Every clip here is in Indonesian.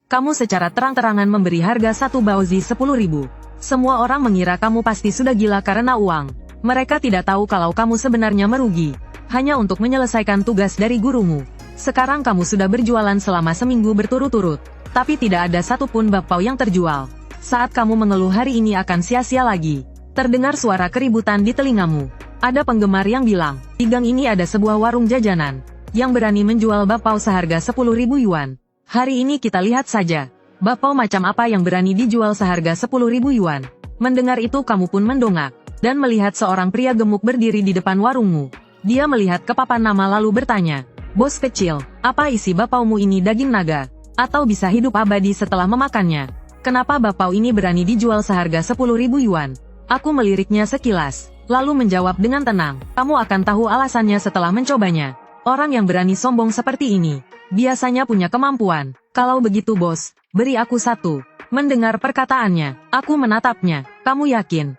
Kamu secara terang-terangan memberi harga satu baozi 10.000. Semua orang mengira kamu pasti sudah gila karena uang. Mereka tidak tahu kalau kamu sebenarnya merugi. Hanya untuk menyelesaikan tugas dari gurumu. Sekarang kamu sudah berjualan selama seminggu berturut-turut. Tapi tidak ada satupun bakpao yang terjual. Saat kamu mengeluh hari ini akan sia-sia lagi. Terdengar suara keributan di telingamu. Ada penggemar yang bilang, di gang ini ada sebuah warung jajanan. Yang berani menjual bakpao seharga 10.000 yuan. Hari ini kita lihat saja. Bakpao macam apa yang berani dijual seharga 10.000 yuan. Mendengar itu kamu pun mendongak. Dan melihat seorang pria gemuk berdiri di depan warungmu. Dia melihat ke papan nama lalu bertanya, "Bos kecil, apa isi bakpaomu ini daging naga? Atau bisa hidup abadi setelah memakannya? Kenapa bakpao ini berani dijual seharga 10.000 yuan?" Aku meliriknya sekilas. Lalu menjawab dengan tenang, "Kamu akan tahu alasannya setelah mencobanya. Orang yang berani sombong seperti ini biasanya punya kemampuan. Kalau begitu bos, beri aku satu." Mendengar perkataannya, aku menatapnya. "Kamu yakin?"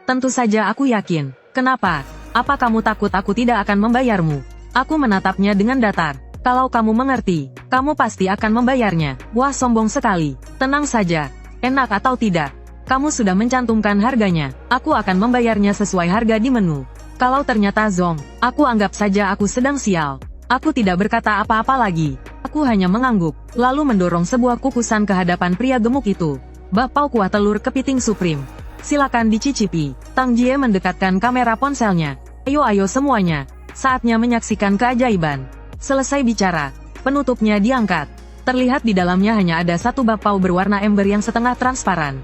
"Tentu saja aku yakin. Kenapa? Apa kamu takut aku tidak akan membayarmu?" Aku menatapnya dengan datar. "Kalau kamu mengerti, kamu pasti akan membayarnya." "Wah, sombong sekali." "Tenang saja. Enak atau tidak, kamu sudah mencantumkan harganya. Aku akan membayarnya sesuai harga di menu. Kalau ternyata zong, aku anggap saja aku sedang sial." Aku tidak berkata apa-apa lagi. Aku hanya mengangguk, lalu mendorong sebuah kukusan ke hadapan pria gemuk itu. "Bakpao kuah telur kepiting supreme. Silakan dicicipi." Tang Jie mendekatkan kamera ponselnya. Ayo semuanya. Saatnya menyaksikan keajaiban." Selesai bicara, penutupnya diangkat. Terlihat di dalamnya hanya ada satu bakpao berwarna ember yang setengah transparan.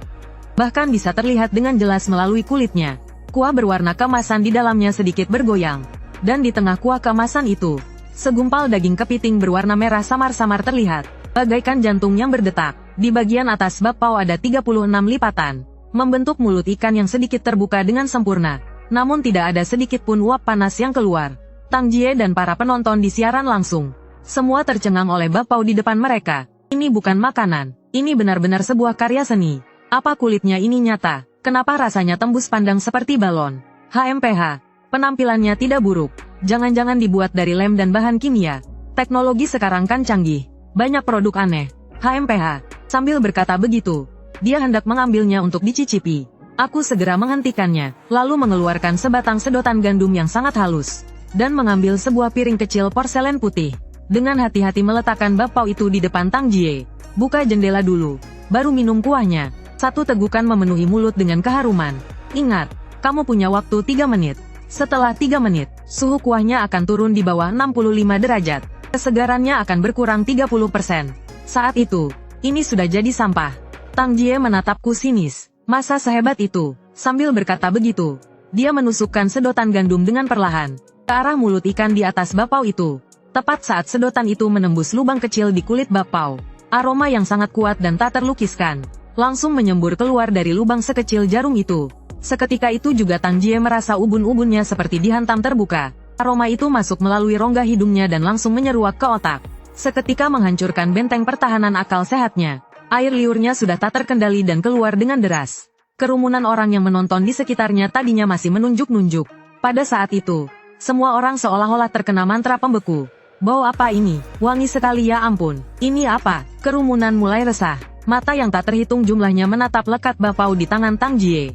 Bahkan bisa terlihat dengan jelas melalui kulitnya. Kuah berwarna keemasan di dalamnya sedikit bergoyang. Dan di tengah kuah keemasan itu, segumpal daging kepiting berwarna merah samar-samar terlihat, bagaikan jantung yang berdetak. Di bagian atas bakpao ada 36 lipatan, membentuk mulut ikan yang sedikit terbuka dengan sempurna. Namun tidak ada sedikit pun uap panas yang keluar. Tang Jie dan para penonton di siaran langsung. Semua tercengang oleh bakpao di depan mereka. Ini bukan makanan, ini benar-benar sebuah karya seni. Apa kulitnya ini nyata? Kenapa rasanya tembus pandang seperti balon? HMPH. Penampilannya tidak buruk. Jangan-jangan dibuat dari lem dan bahan kimia. Teknologi sekarang kan canggih. Banyak produk aneh. HMPH. Sambil berkata begitu, dia hendak mengambilnya untuk dicicipi. Aku segera menghentikannya, lalu mengeluarkan sebatang sedotan gandum yang sangat halus. Dan mengambil sebuah piring kecil porselen putih. Dengan hati-hati meletakkan bakpao itu di depan Tang Jie. "Buka jendela dulu. Baru minum kuahnya." Satu tegukan memenuhi mulut dengan keharuman. "Ingat, kamu punya waktu 3 menit. Setelah 3 menit, suhu kuahnya akan turun di bawah 65 derajat. Kesegarannya akan berkurang 30%. Saat itu, ini sudah jadi sampah." Tang Jie menatapku sinis. "Masa sehebat itu?" Sambil berkata begitu, dia menusukkan sedotan gandum dengan perlahan ke arah mulut ikan di atas bakpao itu. Tepat saat sedotan itu menembus lubang kecil di kulit bakpao, aroma yang sangat kuat dan tak terlukiskan langsung menyembur keluar dari lubang sekecil jarum itu. Seketika itu juga Tang Jie merasa ubun-ubunnya seperti dihantam terbuka. Aroma itu masuk melalui rongga hidungnya dan langsung menyeruak ke otak. Seketika menghancurkan benteng pertahanan akal sehatnya. Air liurnya sudah tak terkendali dan keluar dengan deras. Kerumunan orang yang menonton di sekitarnya tadinya masih menunjuk-nunjuk. Pada saat itu, semua orang seolah-olah terkena mantra pembeku. "Bau apa ini? Wangi sekali, ya ampun. Ini apa?" Kerumunan mulai resah. Mata yang tak terhitung jumlahnya menatap lekat bakpao di tangan Tang Jie.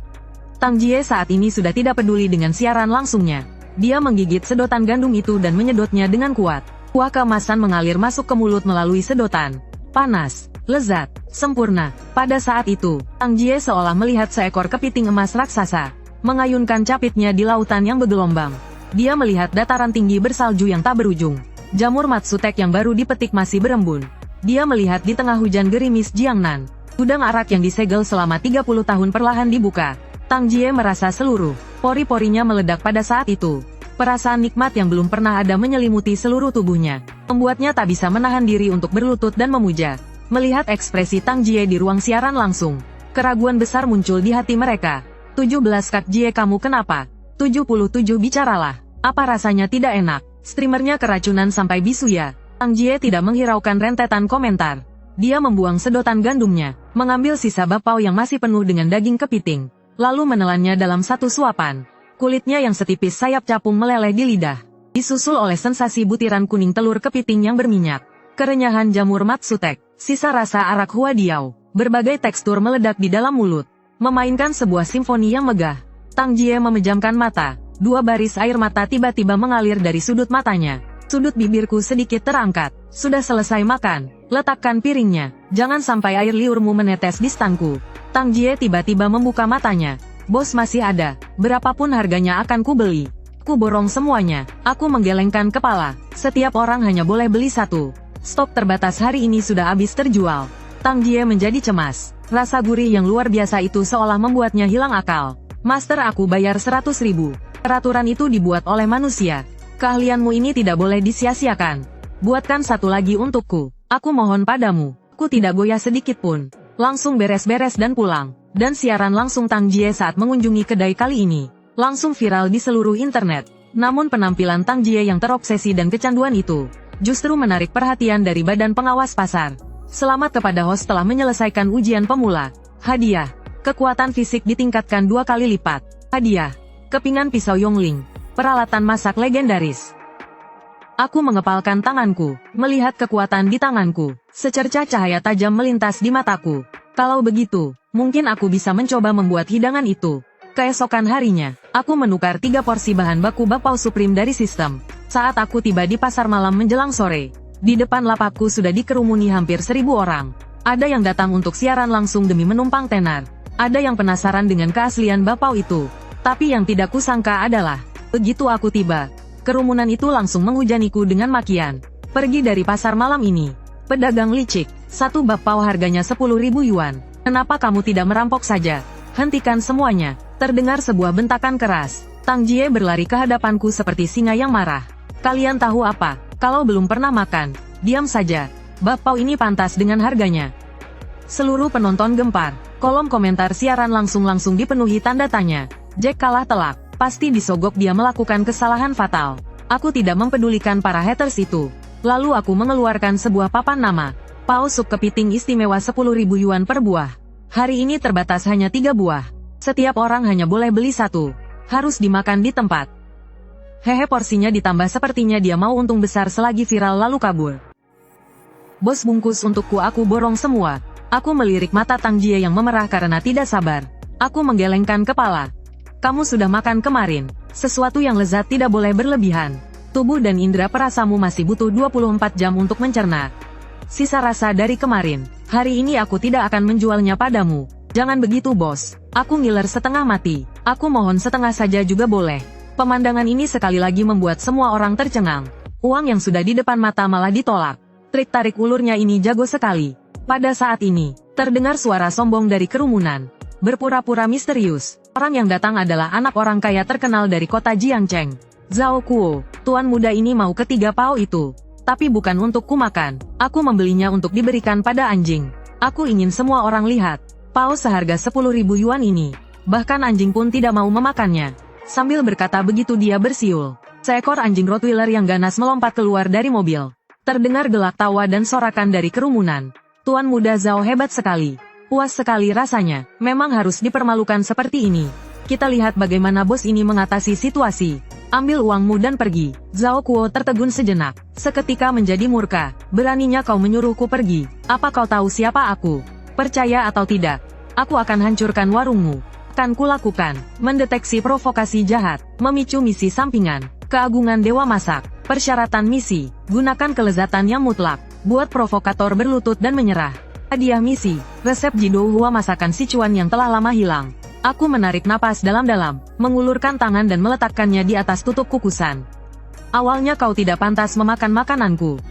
Tang Jie saat ini sudah tidak peduli dengan siaran langsungnya. Dia menggigit sedotan gandum itu dan menyedotnya dengan kuat. Kuah keemasan mengalir masuk ke mulut melalui sedotan. Panas, lezat, sempurna. Pada saat itu, Tang Jie seolah melihat seekor kepiting emas raksasa, mengayunkan capitnya di lautan yang bergelombang. Dia melihat dataran tinggi bersalju yang tak berujung. Jamur matsutek yang baru dipetik masih berembun. Dia melihat di tengah hujan gerimis Jiangnan, gudang arak yang disegel selama 30 tahun perlahan dibuka. Tang Jie merasa seluruh pori-porinya meledak pada saat itu. Perasaan nikmat yang belum pernah ada menyelimuti seluruh tubuhnya, membuatnya tak bisa menahan diri untuk berlutut dan memuja. Melihat ekspresi Tang Jie di ruang siaran langsung, keraguan besar muncul di hati mereka. 17 Kak Jie, kamu kenapa? 77 bicaralah. Apa rasanya tidak enak? Streamernya keracunan sampai bisu ya? Tang Jie tidak menghiraukan rentetan komentar. Dia membuang sedotan gandumnya, mengambil sisa bakpao yang masih penuh dengan daging kepiting, lalu menelannya dalam satu suapan. Kulitnya yang setipis sayap capung meleleh di lidah, disusul oleh sensasi butiran kuning telur kepiting yang berminyak, kerenyahan jamur matsutek. Sisa rasa arak Huadiao. Berbagai tekstur meledak di dalam mulut. Memainkan sebuah simfoni yang megah. Tang Jie memejamkan mata. 2 baris air mata tiba-tiba mengalir dari sudut matanya. Sudut bibirku sedikit terangkat. Sudah selesai makan. Letakkan piringnya. Jangan sampai air liurmu menetes di stanku. Tang Jie tiba-tiba membuka matanya. Bos masih ada. Berapapun harganya akan kubeli. Ku borong semuanya. Aku menggelengkan kepala. Setiap orang hanya boleh beli 1. Stok terbatas hari ini sudah habis terjual. Tang Jie menjadi cemas. Rasa gurih yang luar biasa itu seolah membuatnya hilang akal. Master, aku bayar 100.000. Peraturan itu dibuat oleh manusia. Keahlianmu ini tidak boleh disia-siakan. Buatkan 1 lagi untukku. Aku mohon padamu. Aku tidak goyah sedikit pun. Langsung beres-beres dan pulang. Dan siaran langsung Tang Jie saat mengunjungi kedai kali ini langsung viral di seluruh internet. Namun penampilan Tang Jie yang terobsesi dan kecanduan itu justru menarik perhatian dari Badan Pengawas Pasar. Selamat kepada host telah menyelesaikan ujian pemula. Hadiah. Kekuatan fisik ditingkatkan 2 kali lipat. Hadiah. Kepingan pisau Yongling. Peralatan masak legendaris. Aku mengepalkan tanganku, melihat kekuatan di tanganku. Secercah cahaya tajam melintas di mataku. Kalau begitu, mungkin aku bisa mencoba membuat hidangan itu. Keesokan harinya, aku menukar 3 porsi bahan baku bakpao supreme dari sistem. Saat aku tiba di pasar malam menjelang sore, di depan lapakku sudah dikerumuni hampir 1.000 orang. Ada yang datang untuk siaran langsung demi menumpang tenar. Ada yang penasaran dengan keaslian bakpao itu. Tapi yang tidak kusangka adalah, begitu aku tiba, kerumunan itu langsung menghujaniku dengan makian. Pergi dari pasar malam ini. Pedagang licik, 1 bakpao harganya 10.000 yuan. Kenapa kamu tidak merampok saja? Hentikan semuanya. Terdengar sebuah bentakan keras. Tang Jie berlari ke hadapanku seperti singa yang marah. Kalian tahu apa? Kalau belum pernah makan, diam saja. Bakpao ini pantas dengan harganya. Seluruh penonton gempar. Kolom komentar siaran langsung dipenuhi tanda tanya. Jack kalah telak. Pasti disogok dia melakukan kesalahan fatal. Aku tidak mempedulikan para haters itu. Lalu aku mengeluarkan sebuah papan nama. Pao sup kepiting istimewa 10.000 yuan per buah. Hari ini terbatas hanya 3 buah. Setiap orang hanya boleh beli 1. Harus dimakan di tempat. Hehe, porsinya ditambah, sepertinya dia mau untung besar selagi viral lalu kabur. Bos, bungkus untukku, aku borong semua. Aku melirik mata Tang Jie yang memerah karena tidak sabar. Aku menggelengkan kepala. Kamu sudah makan kemarin. Sesuatu yang lezat tidak boleh berlebihan. Tubuh dan indera perasamu masih butuh 24 jam untuk mencerna. Sisa rasa dari kemarin. Hari ini aku tidak akan menjualnya padamu. Jangan begitu, bos. Aku ngiler setengah mati. Aku mohon setengah saja juga boleh. Pemandangan ini sekali lagi membuat semua orang tercengang. Uang yang sudah di depan mata malah ditolak. Trik tarik ulurnya ini jago sekali. Pada saat ini, terdengar suara sombong dari kerumunan. Berpura-pura misterius. Orang yang datang adalah anak orang kaya terkenal dari kota Jiangcheng. Zhao Kuo, tuan muda ini mau ketiga pao itu. Tapi bukan untuk kumakan. Aku membelinya untuk diberikan pada anjing. Aku ingin semua orang lihat. Pao seharga 10.000 yuan ini. Bahkan anjing pun tidak mau memakannya. Sambil berkata begitu dia bersiul. Seekor anjing Rottweiler yang ganas melompat keluar dari mobil. Terdengar gelak tawa dan sorakan dari kerumunan. Tuan muda Zhao hebat sekali. Puas sekali rasanya. Memang harus dipermalukan seperti ini. Kita lihat bagaimana bos ini mengatasi situasi. Ambil uangmu dan pergi. Zhao Kuo tertegun sejenak. Seketika menjadi murka. Beraninya kau menyuruhku pergi. Apa kau tahu siapa aku? Percaya atau tidak, aku akan hancurkan warungmu. Akan kulakukan, mendeteksi provokasi jahat, memicu misi sampingan, keagungan dewa masak, persyaratan misi, gunakan kelezatan yang mutlak, buat provokator berlutut dan menyerah. Hadiah misi, resep Jido Hua masakan Sichuan yang telah lama hilang. Aku menarik napas dalam-dalam, mengulurkan tangan dan meletakkannya di atas tutup kukusan. Awalnya kau tidak pantas memakan makananku.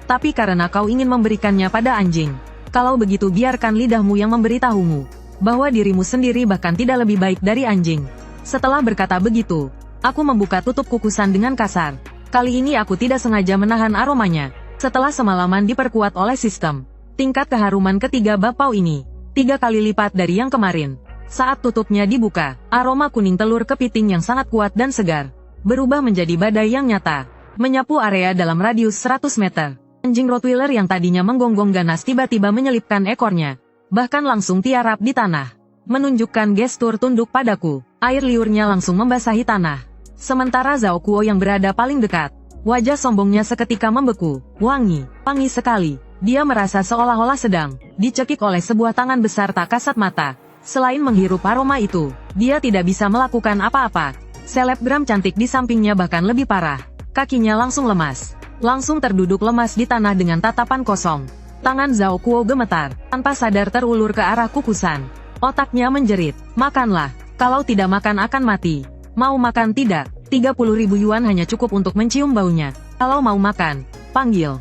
Tapi karena kau ingin memberikannya pada anjing. Kalau begitu biarkan lidahmu yang memberitahumu bahwa dirimu sendiri bahkan tidak lebih baik dari anjing. Setelah berkata begitu, aku membuka tutup kukusan dengan kasar. Kali ini aku tidak sengaja menahan aromanya. Setelah semalaman diperkuat oleh sistem, tingkat keharuman ketiga bakpao ini 3 kali lipat dari yang kemarin. Saat tutupnya dibuka, aroma kuning telur kepiting yang sangat kuat dan segar berubah menjadi badai yang nyata, menyapu area dalam radius 100 meter. Anjing Rottweiler yang tadinya menggonggong ganas tiba-tiba menyelipkan ekornya. Bahkan langsung tiarap di tanah. Menunjukkan gestur tunduk padaku. Air liurnya langsung membasahi tanah. Sementara Zhao Kuo yang berada paling dekat. Wajah sombongnya seketika membeku. Wangi sekali. Dia merasa seolah-olah sedang dicekik oleh sebuah tangan besar tak kasat mata. Selain menghirup aroma itu, dia tidak bisa melakukan apa-apa. Selebgram cantik di sampingnya bahkan lebih parah. Kakinya langsung lemas. Langsung terduduk lemas di tanah dengan tatapan kosong. Tangan Zhao Kuo gemetar, tanpa sadar terulur ke arah kukusan. Otaknya menjerit, makanlah. Kalau tidak makan akan mati. Mau makan tidak? 30.000 yuan hanya cukup untuk mencium baunya. Kalau mau makan, panggil.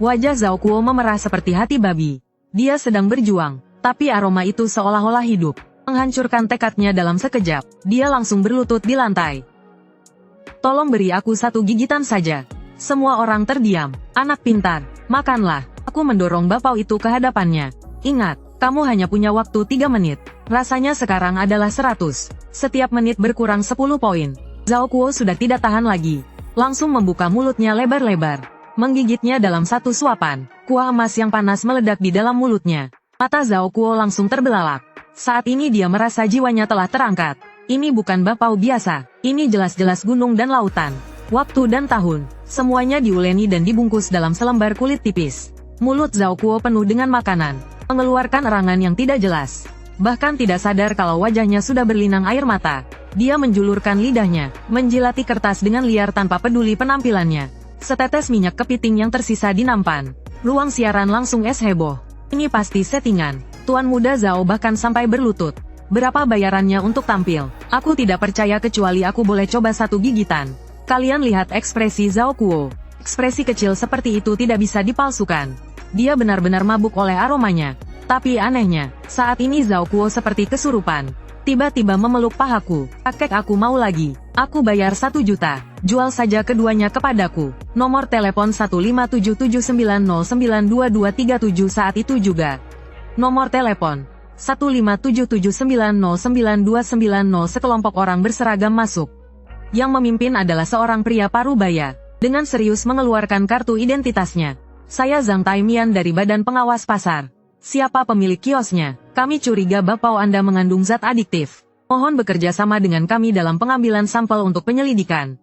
Wajah Zhao Kuo memerah seperti hati babi. Dia sedang berjuang, tapi aroma itu seolah-olah hidup, menghancurkan tekadnya dalam sekejap. Dia langsung berlutut di lantai. Tolong beri aku satu gigitan saja. Semua orang terdiam. Anak pintar, makanlah. Aku mendorong bapau itu ke hadapannya. Ingat, kamu hanya punya waktu 3 menit. Rasanya sekarang adalah 100. Setiap menit berkurang 10 poin. Zhao Kuo sudah tidak tahan lagi. Langsung membuka mulutnya lebar-lebar. Menggigitnya dalam satu suapan. Kuah emas yang panas meledak di dalam mulutnya. Mata Zhao Kuo langsung terbelalak. Saat ini dia merasa jiwanya telah terangkat. Ini bukan bapau biasa. Ini jelas-jelas gunung dan lautan. Waktu dan tahun. Semuanya diuleni dan dibungkus dalam selembar kulit tipis. Mulut Zhao Kuo penuh dengan makanan. Mengeluarkan erangan yang tidak jelas. Bahkan tidak sadar kalau wajahnya sudah berlinang air mata. Dia menjulurkan lidahnya, menjilati kertas dengan liar tanpa peduli penampilannya. Setetes minyak kepiting yang tersisa di nampan. Ruang siaran langsung es heboh. Ini pasti settingan. Tuan muda Zhao bahkan sampai berlutut. Berapa bayarannya untuk tampil? Aku tidak percaya kecuali aku boleh coba satu gigitan. Kalian lihat ekspresi Zhao Kuo. Ekspresi kecil seperti itu tidak bisa dipalsukan. Dia benar-benar mabuk oleh aromanya. Tapi anehnya, saat ini Zhao Kuo seperti kesurupan. Tiba-tiba memeluk pahaku. Kakek aku mau lagi. Aku bayar 1 juta. Jual saja keduanya kepadaku. Nomor telepon 15779092237 saat itu juga. Nomor telepon 15779092990. Sekelompok orang berseragam masuk. Yang memimpin adalah seorang pria parubaya. Dengan serius mengeluarkan kartu identitasnya. Saya Zhang Taimian dari Badan Pengawas Pasar. Siapa pemilik kiosnya? Kami curiga bapau Anda mengandung zat adiktif. Mohon bekerja sama dengan kami dalam pengambilan sampel untuk penyelidikan.